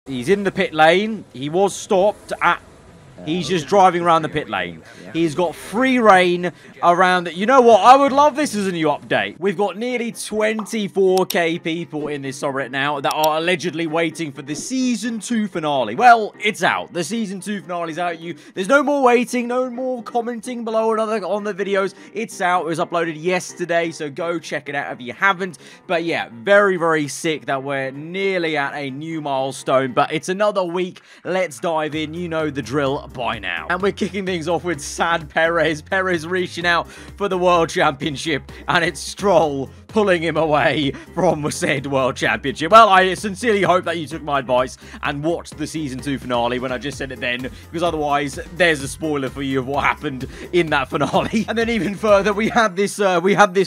He's in the pit lane. He was stopped at... He's just driving around the pit lane. He's got free reign around... You know what? I would love this as a new update. We've got nearly 24k people in this subreddit now that are allegedly waiting for the Season 2 finale. Well, it's out. The Season 2 finale's out. There's no more waiting, no more commenting below on the videos. It's out. It was uploaded yesterday, so go check it out if you haven't. But yeah, very, very sick that we're nearly at a new milestone. But it's another week. Let's dive in. You know the drill by now. And we're kicking things off with sad Perez. Perez reaching out for the World Championship, and it's Stroll pulling him away from said World Championship. Well, I sincerely hope that you took my advice and watched the Season 2 finale when I just said it then, because otherwise there's a spoiler for you of what happened in that finale. And then even further, we had this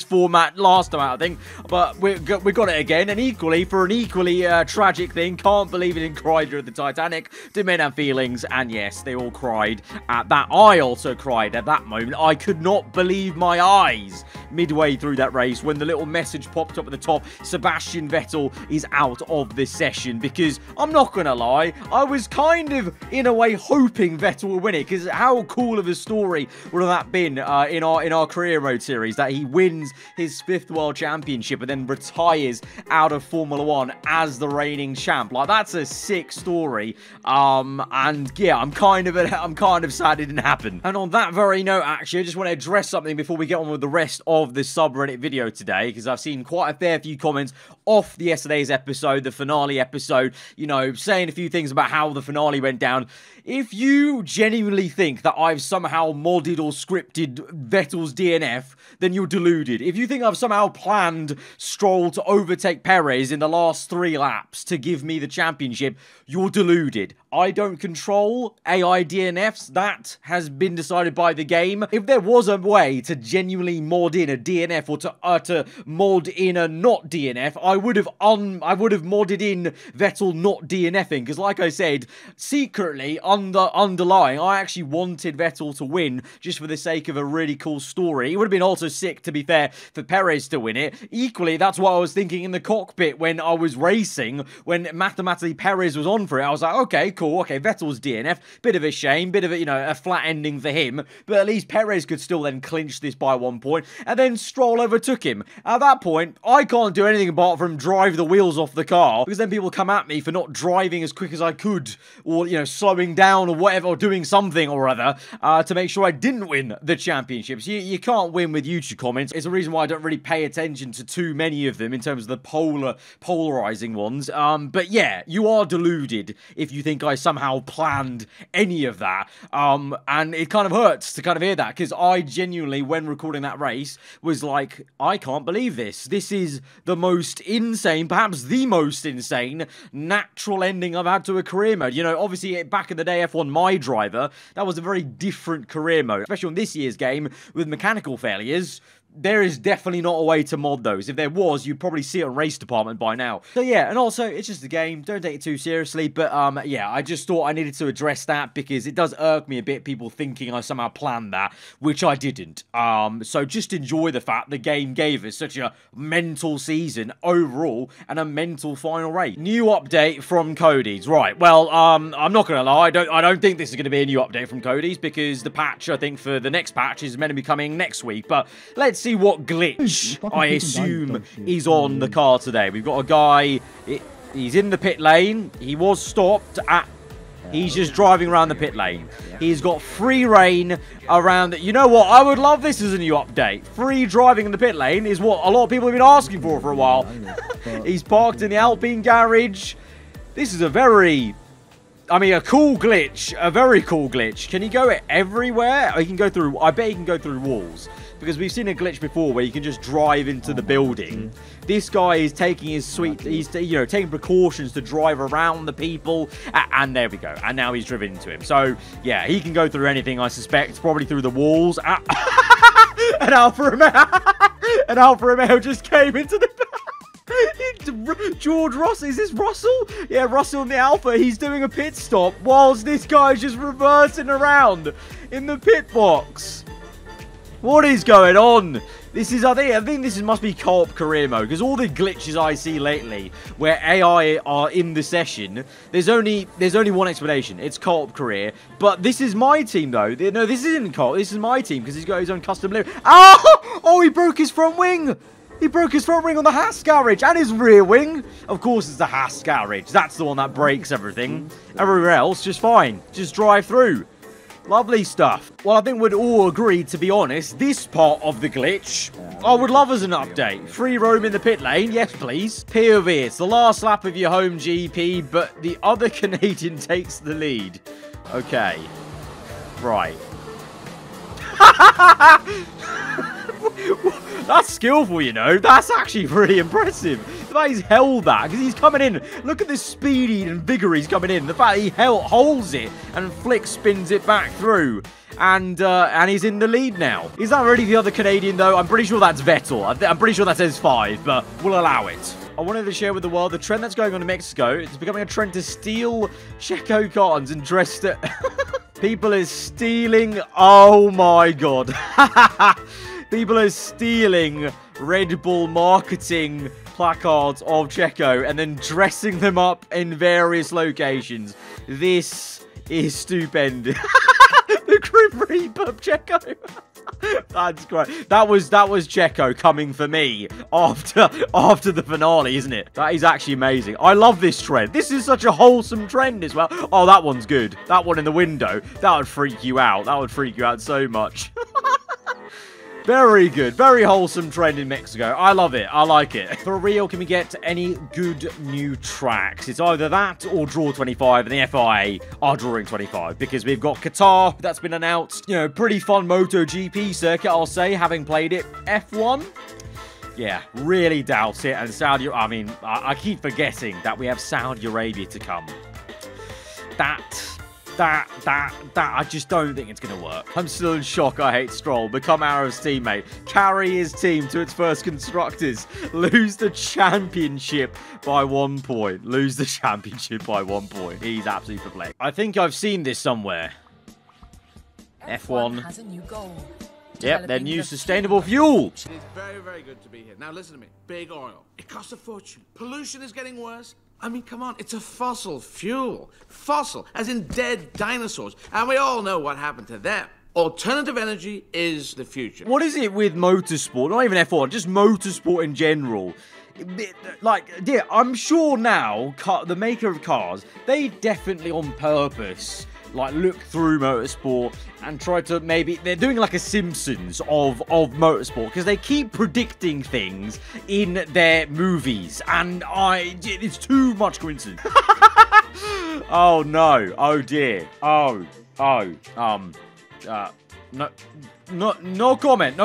format last time out, I think, but we got it again, and equally, for an equally tragic thing, can't believe it didn't cry during the Titanic. Do men have feelings? And yes, they all cried at that. I also cried at that moment. I could not believe my eyes midway through that race when the little message popped up at the top, Sebastian Vettel is out of this session, because I'm not gonna lie, I was kind of in a way hoping Vettel would win it, because how cool of a story would have that been in our career mode series, that he wins his 5th World Championship and then retires out of Formula 1 as the reigning champ. Like, that's a sick story. And yeah, I'm kind of sad it didn't happen. And on that very note, actually, I just want to address something before we get on with the rest of this subreddit video today, because I've seen quite a fair few comments off yesterday's episode, the finale episode, you know, saying a few things about how the finale went down. If you genuinely think that I've somehow modded or scripted Vettel's DNF, then you're deluded. If you think I've somehow planned Stroll to overtake Perez in the last 3 laps to give me the championship, you're deluded. I don't control AI DNFs. That has been decided by the game. If there was a way to genuinely mod in a DNF, or to mod in a not DNF, I would have modded in Vettel not DNFing, because like I said, secretly underlying, I actually wanted Vettel to win just for the sake of a really cool story. It would have been also sick, to be fair, for Perez to win it. Equally, that's what I was thinking in the cockpit when I was racing, when mathematically Perez was on for it. I was like, okay, cool, okay, Vettel's DNF, bit of a shame, bit of a, you know, a flat ending for him, but at least Perez could still then clinch this by 1 point, and then Stroll overtook him. At that point, I can't do anything apart from drive the wheels off the car, because then people come at me for not driving as quick as I could, or, you know, slowing down or whatever, or doing something or other to make sure I didn't win the championships. You can't win with YouTube comments. It's a reason why I don't really pay attention to too many of them in terms of the polarizing ones. But yeah, you are deluded if you think I somehow planned any of that. And it kind of hurts to kind of hear that, because I genuinely, when recording that race, was like, I can't believe this. This is the most insane, perhaps the most insane, natural ending I've had to a career mode. You know, obviously, back in the day, F1 My Driver, that was a very different career mode, especially on this year's game with mechanical failures. There is definitely not a way to mod those. If there was, you'd probably see it on Race Department by now. So yeah, and also, it's just a game. Don't take it too seriously. But yeah, I just thought I needed to address that, because it does irk me a bit, people thinking I somehow planned that, which I didn't. So just enjoy the fact the game gave us such a mental season overall, and a mental final race. New update from Cody's. Right, well, I'm not gonna lie, I don't think this is gonna be a new update from Cody's, because the patch, I think, for the next patch is meant to be coming next week. But let's see what glitch I assume is on the car today. We've got a guy, he's in the pit lane. He was stopped at... He's just driving around the pit lane. He's got free reign around... You know what? I would love this as a new update. Free driving in the pit lane is what a lot of people have been asking for a while. He's parked in the Alpine garage. This is a very... I mean, a cool glitch. A very cool glitch. Can he go everywhere? Or he can go through... I bet he can go through walls. Because we've seen a glitch before where you can just drive into the building. This guy is taking his he's, you know, taking precautions to drive around the people. And there we go. And now he's driven into him. So, yeah, he can go through anything, I suspect. Probably through the walls. And Alfa Romeo just came into the... George Russell, is this Russell? Yeah, Russell in the Alpha. He's doing a pit stop whilst this guy's just reversing around in the pit box. What is going on? I think this must be co-op career mode, because all the glitches I see lately where AI are in the session, there's only one explanation. It's co-op career. But this is my team though. No, this isn't co-op. This is my team because he's got his own custom livery. Oh, he broke his front wing. He broke his front wing on the Haas garage and his rear wing. Of course, it's the Haas garage. That's the one that breaks everything. Everywhere else, just fine. Just drive through. Lovely stuff. Well, I think we'd all agree, to be honest, this part of the glitch, I would love as an update. Free roam in the pit lane, yes please. POV, it's the last lap of your home GP, but the other Canadian takes the lead. Okay. Right. That's skillful, you know. That's actually pretty impressive. The fact he's held that, because he's coming in. Look at the speed and vigor he's coming in. The fact he holds it and flick spins it back through. And he's in the lead now. Is that really the other Canadian, though? I'm pretty sure that's Vettel. I'm pretty sure that says 5, but we'll allow it. I wanted to share with the world the trend that's going on in Mexico. It's becoming a trend to steal Checo cartons and dress it. People are stealing. Oh, my God. People are stealing Red Bull marketing placards of Checo and then dressing them up in various locations. This is stupendous. The Grim Reaper of Checo. That's great. That was Checo coming for me after the finale, isn't it? That is actually amazing. I love this trend. This is such a wholesome trend as well. Oh, that one's good. That one in the window. That would freak you out. That would freak you out so much. Very good. Very wholesome trend in Mexico. I love it. I like it. For real, can we get any good new tracks? It's either that or Draw 25, and the FIA are drawing 25, because we've got Qatar that's been announced. You know, pretty fun MotoGP circuit, I'll say, having played it. F1? Yeah, really doubt it. And Saudi, I mean, I keep forgetting that we have Saudi Arabia to come. I just don't think it's going to work. I'm still in shock. I hate Stroll. Become Aarava's teammate. Carry his team to its first constructors. Lose the championship by 1 point. Lose the championship by 1 point. He's absolutely perplexed. I think I've seen this somewhere. F1 has a new goal. Yep, their new sustainable fuel. It is very, very good to be here. Now listen to me. Big oil. It costs a fortune. Pollution is getting worse. I mean, come on, it's a fossil fuel. Fossil, as in dead dinosaurs. And we all know what happened to them. Alternative energy is the future. What is it with motorsport? Not even F1, just motorsport in general. Like, yeah, I'm sure now, the maker of cars, they definitely on purpose, like, look through motorsport and try to maybe... They're doing like a Simpsons of motorsport, because they keep predicting things in their movies, and it's too much coincidence. Oh, no. Oh, dear. No comment.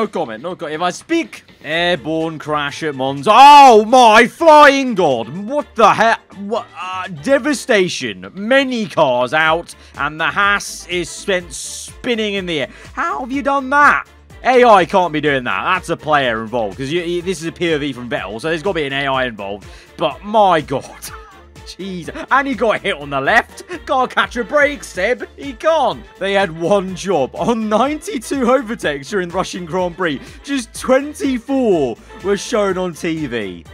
If I speak... Airborne crash at Monza. Oh, my flying God. What the heck? What? Devastation. Many cars out, and the Haas is spinning in the air. How have you done that? AI can't be doing that. That's a player involved, because this is a POV from Vettel, so there's got to be an AI involved. But, my God. Jeez. And he got hit on the left. Can't catch a break, Seb. He can't. They had one job. On 92 overtakes during the Russian Grand Prix, just 24 were shown on TV.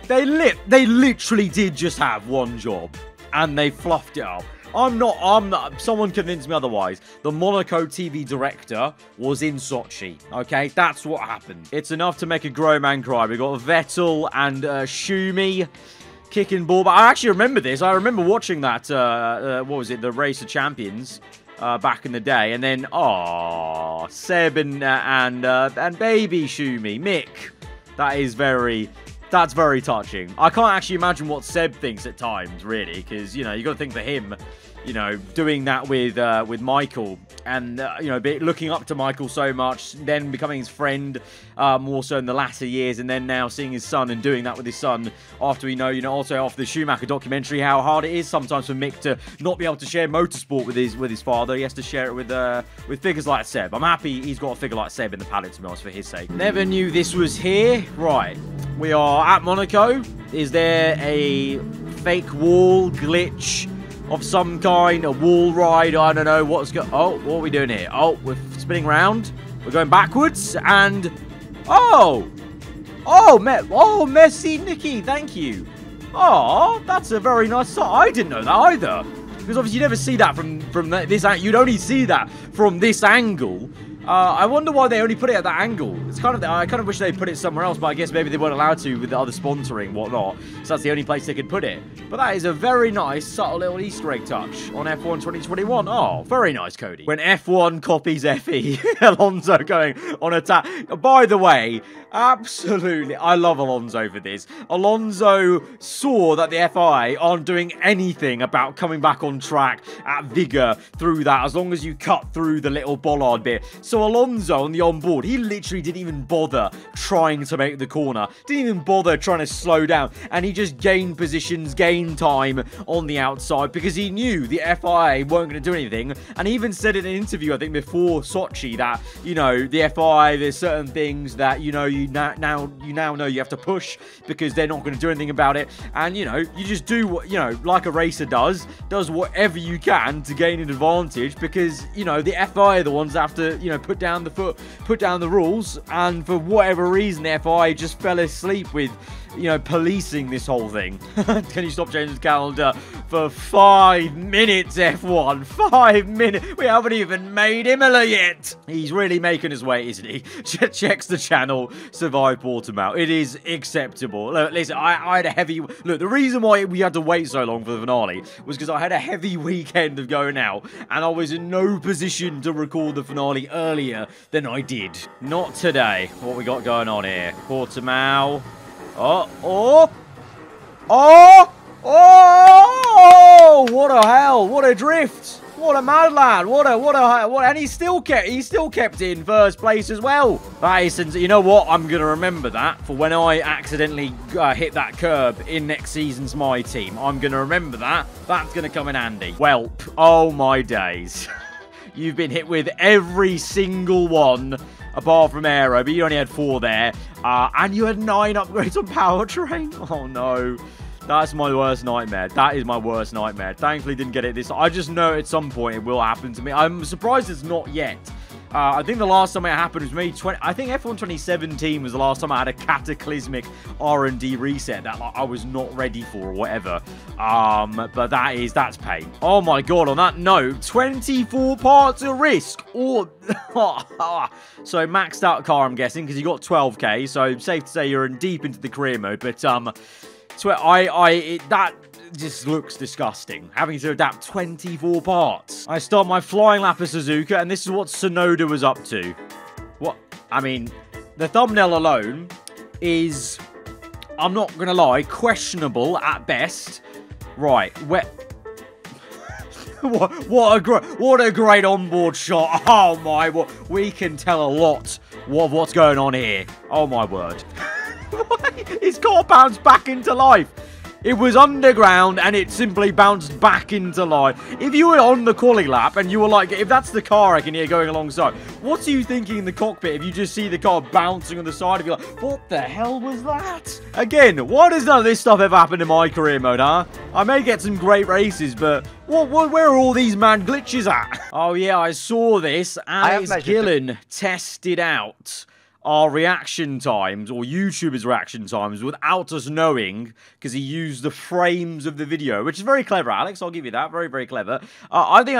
They literally did just have one job. And they fluffed it up. I'm not, someone convinced me otherwise. The Monaco TV director was in Sochi. Okay, that's what happened. It's enough to make a grown man cry. We got Vettel and Schumi kicking ball. But I actually remember this. I remember watching that, what was it, the Race of Champions back in the day. And then, Seb and baby Schumi, Mick. That's very touching. I can't actually imagine what Seb thinks at times, really, because, you know, you got to think for him, you know, doing that with Michael, and you know, looking up to Michael so much, then becoming his friend more so in the latter years, and then now seeing his son and doing that with his son after we know, you know, also after the Schumacher documentary, how hard it is sometimes for Mick to not be able to share motorsport with his father. He has to share it with figures like Seb. I'm happy he's got a figure like Seb in the paddock, to be honest, for his sake. Never knew this was here. Right, we are at Monaco. Is there a fake wall glitch of some kind, a wall ride? I don't know what's going. Oh, what are we doing here? Oh, we're spinning around. We're going backwards, and Oh! Oh, Messi Nicky, thank you. Oh, that's a very nice song. I didn't know that either. Because obviously you never see that from this angle. You'd only see that from this angle. I wonder why they only put it at that angle. It's kind of, I kind of wish they put it somewhere else, but I guess maybe they weren't allowed to with the other sponsoring and whatnot. So that's the only place they could put it. But that is a very nice, subtle little Easter egg touch on F1 2021. Oh, very nice, Cody. When F1 copies FE, Alonso going on attack. By the way, absolutely, I love Alonso for this. Alonso saw that the FIA aren't doing anything about coming back on track at vigor through that, as long as you cut through the little bollard bit. So Alonso on the onboard, he literally didn't even bother trying to make the corner. Didn't even bother trying to slow down. And he just gained positions, gained time on the outside because he knew the FIA weren't going to do anything. And he even said in an interview, I think before Sochi, that, you know, the FIA, there's certain things that, you know, you now know you have to push because they're not going to do anything about it. And, you know, you just do what, you know, like a racer does whatever you can to gain an advantage because, you know, the FIA are the ones that have to, you know, put down the rules, and for whatever reason the FIA just fell asleep with, you know, policing this whole thing. Can you stop changing the calendar for 5 minutes, F1? 5 minutes. We haven't even made Imola yet. He's really making his way, isn't he? Checks the channel, survive Portimao. It is acceptable. Look, listen, I had a heavy... Look, the reason why we had to wait so long for the finale was because I had a heavy weekend of going out, and I was in no position to record the finale earlier than I did. Not today. What we got going on here? Portimao... Oh, what a hell, what a drift, what a mad lad, and he still kept it in first place as well. That is, you know what, I'm going to remember that for when I accidentally hit that curb in next season's My Team. I'm going to remember that. That's going to come in handy. Welp, oh my days. You've been hit with every single one apart from aero, but you only had 4 there. And you had 9 upgrades on powertrain. Oh, no. That's my worst nightmare. That is my worst nightmare. Thankfully, didn't get it this time. I just know at some point it will happen to me. I'm surprised it's not yet. I think the last time it happened was maybe I think F1 2017 was the last time I had a cataclysmic R&D reset that like, I was not ready for or whatever. But that's pain. Oh my god, on that note, 24 parts of risk. Or so maxed out car, I'm guessing, because you got 12k. So safe to say you're in deep into the career mode. But that just looks disgusting, having to adapt 24 parts. I start my flying lap of Suzuka, and this is what Sonoda was up to. What? I mean, the thumbnail alone is, I'm not gonna lie, questionable at best. Right, what a great onboard shot. Oh my, we can tell a lot of what's going on here. Oh my word. His car bounced back into life. It was underground and it simply bounced back into life. If you were on the quali lap and you were like, if that's the car I can hear going alongside, what are you thinking in the cockpit if you just see the car bouncing on the side of you like, what the hell was that? Again, why does none of this stuff ever happen in my career mode, huh? I may get some great races, but where are all these mad glitches at? Oh yeah, I saw this. Alex Gillen tested out our reaction times, or YouTubers' reaction times, without us knowing, because he used the frames of the video, which is very clever, Alex. I'll give you that. Very, very clever. I think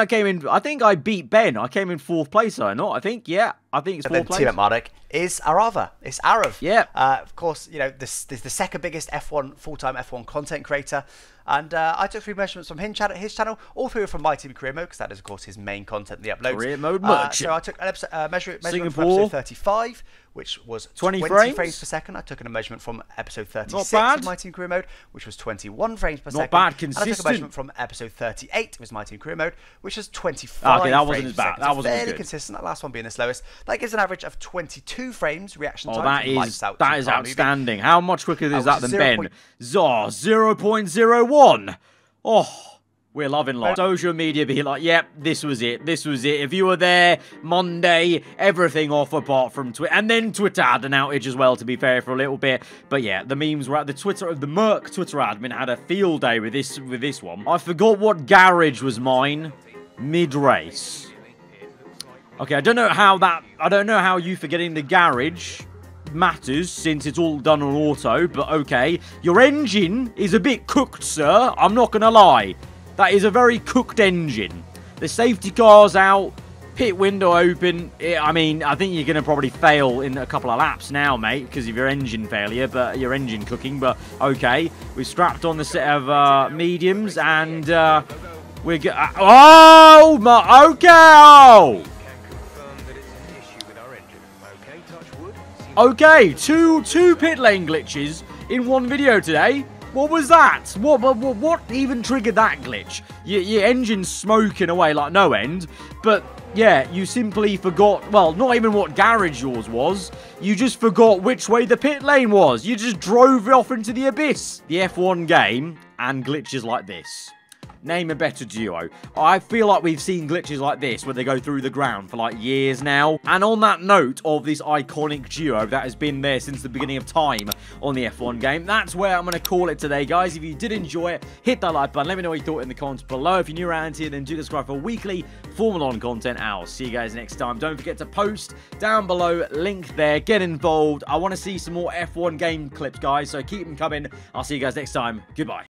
I beat Ben. I came in 4th place, did I not? I think, yeah. I think it's 4th place. Team at Marduk is aarava. It's Arav. Yeah. Of course, you know, this is the second biggest full-time F1 content creator. And I took 3 measurements from his channel. All 3 were from My Team Career Mode, because that is, of course, his main content that he uploads. Career Mode merchant. So I took an measurement from episode 35, which was 20 frames per second. I took a measurement from episode 36 of My Team Career Mode, which was 21 frames per second. Not bad, consistent. And I took a measurement from episode 38, was My Team Career Mode, which was 25 okay, that wasn't as bad. That wasn't fairly good. Consistent, that last one being the slowest. That gives an average of 22 frames reaction time. That is outstanding. How much quicker is that than Ben? 0.01. Oh, we're loving life. Social media being like, yep, this was it. This was it. If you were there Monday, everything off apart from Twitter. And then Twitter had an outage as well, to be fair, for a little bit. But yeah, the memes were at the Merc Twitter admin had a field day with this one. I forgot what garage was mine mid-race. Okay, I don't know how you forgetting the garage matters since it's all done on auto, but okay. Your engine is a bit cooked, sir. I'm not going to lie. That is a very cooked engine. The safety car's out. Pit window open. I mean, I think you're going to probably fail in a couple of laps now, mate, because of your engine failure, but your engine cooking. But okay, we've strapped on the set of mediums, and we're oh my, okay. Okay, two pit lane glitches in one video today. What was that? What even triggered that glitch? Your engine's smoking away like no end, but yeah, you simply forgot, well, not even what garage yours was. You just forgot which way the pit lane was. You just drove off into the abyss. The F1 game and glitches like this. Name a better duo. I feel like we've seen glitches like this where they go through the ground for like years now. And on that note of this iconic duo that has been there since the beginning of time on the F1 game, that's where I'm going to call it today, guys. If you did enjoy it, hit that like button. Let me know what you thought in the comments below. If you're new around here, then do subscribe for weekly Formula 1 content. I'll see you guys next time. Don't forget to post down below, link there, get involved. I want to see some more F1 game clips, guys, so keep them coming. I'll see you guys next time. Goodbye.